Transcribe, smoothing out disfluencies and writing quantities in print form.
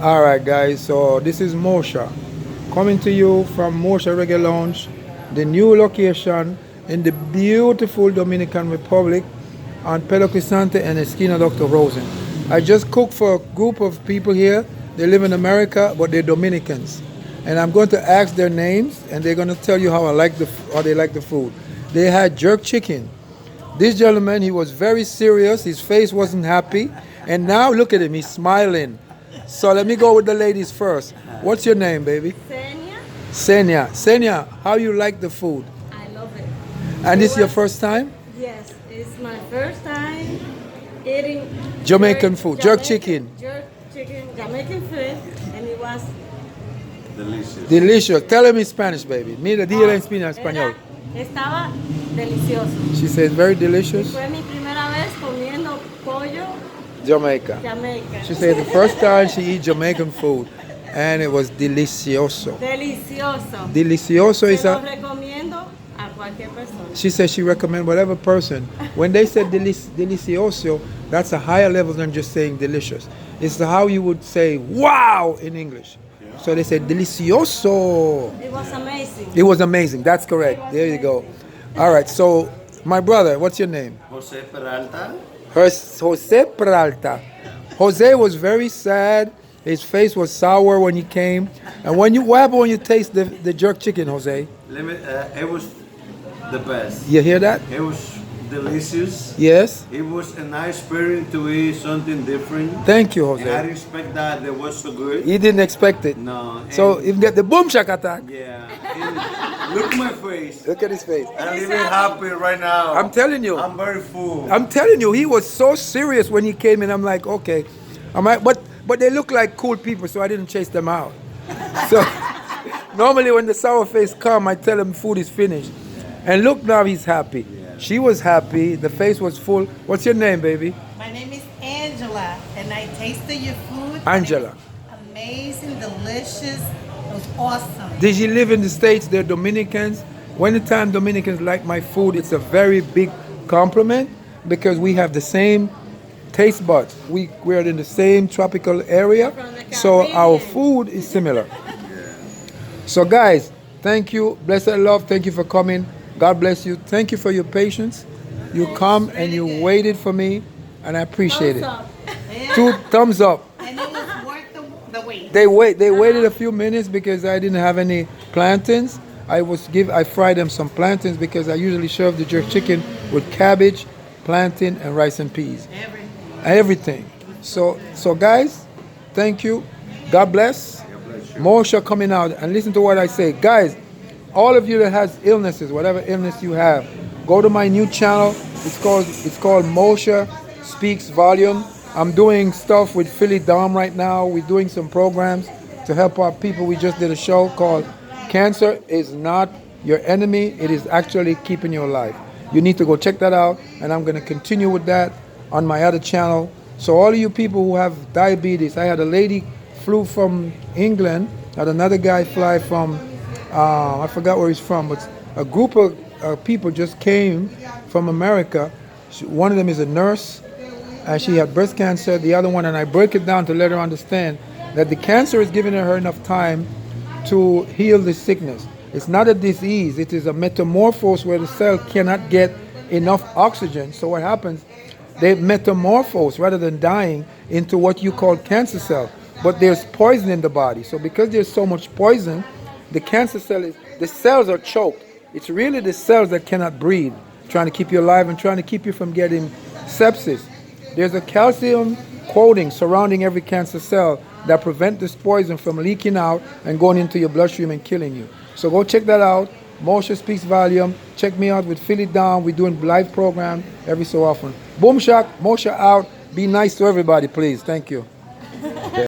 All right, guys. So this is Mosha coming to you from Mosha Reggae Lounge, the new location in the beautiful Dominican Republic on Pelo Crisante and Esquina Dr. Rosen. I just cooked for a group of people here. They live in America, but they're Dominicans. And I'm going to ask their names, and they're going to tell you how they like the food. They had jerk chicken. This gentleman, he was very serious. His face wasn't happy. And now look at him, he's smiling. So let me go with the ladies first. What's your name, baby? Senia. Senia. Senia, how you like the food? I love it. And this is your first time? Yes, it's my first time eating Jamaican food, jerk chicken. Jerk chicken, Jamaican food, and it was Delicious. Delicious. Tell him in Spanish, baby. Mira, dile en español. Estaba delicioso. She said very delicious. Fue mi primera vez comiendo pollo Jamaica. Jamaican. She said the first time she eat Jamaican food, and it was delicioso. Delicioso. Delicioso is Se lo a. recomiendo a cualquier persona. She said she recommend whatever person. When they said delicioso, that's a higher level than just saying delicious. It's how you would say wow in English. So they said delicioso. It was amazing. It was amazing. That's correct. There you go. All right. So my brother, what's your name? Jose Peralta. Jose Peralta. Jose was very sad. His face was sour when he came. And what happened when you taste the jerk chicken, Jose? It was the best. You hear that? It was delicious. Yes. It was a nice experience to eat something different. Thank you, And I Jose. didn't expect that it was so good. He didn't expect it. No. So and- if get the boom shack attack. yeah. And look at my face. Look at his face. I'm even happy right now. I'm telling you. I'm very full. I'm telling you, he was so serious when he came in. I'm like, okay. I'm like, but they look like cool people, so I didn't chase them out. So normally when the sour face come, I tell him food is finished. And look, now he's happy. She was happy. The face was full. What's your name, baby? My name is Angela, and I tasted your food. Angela. It was amazing, delicious. It was awesome. Did you live in the States? They're Dominicans. When the time Dominicans like my food, it's a very big compliment because we have the same taste buds. We're in the same tropical area, so our food is similar. So guys, thank you. Blessed love. Thank you for coming. God bless you. Thank you for your patience. You come and you waited for me, and I appreciate it. Awesome. Yeah. 2 thumbs up. And it was worth the wait. They waited a few minutes because I didn't have any plantains. I fried them some plantains because I usually serve the jerk chicken with cabbage, plantain, and rice and peas. Everything. So guys, thank you. God bless. Mosha coming out, and listen to what I say. Guys, all of you that has illnesses, whatever illness you have, go to my new channel. It's called Mosha Speaks Volume. I'm doing stuff with Philly Dom right now. We're doing some programs to help our people. We just did a show called Cancer is Not Your Enemy. It is actually keeping you alive. You need to go check that out, and I'm going to continue with that on my other channel. So all of you people who have diabetes, I had a lady flew from England, had another guy fly from, I forgot where he's from, but a group of people just came from America. One of them is a nurse, and she had breast cancer. The other one, and I break it down to let her understand that the cancer is giving her enough time to heal the sickness. It's not a disease, it is a metamorphosis where the cell cannot get enough oxygen. So what happens, they metamorphose rather than dying into what you call cancer cell. But there's poison in the body. So because there's so much poison, the cancer the cells are choked. It's really the cells that cannot breathe, trying to keep you alive and trying to keep you from getting sepsis. There's a calcium coating surrounding every cancer cell that prevent this poison from leaking out and going into your bloodstream and killing you. So go check that out. Mosha Speaks Volume. Check me out with Philly Down. We're doing live program every so often. Boom Shack, Mosha out. Be nice to everybody, please. Thank you.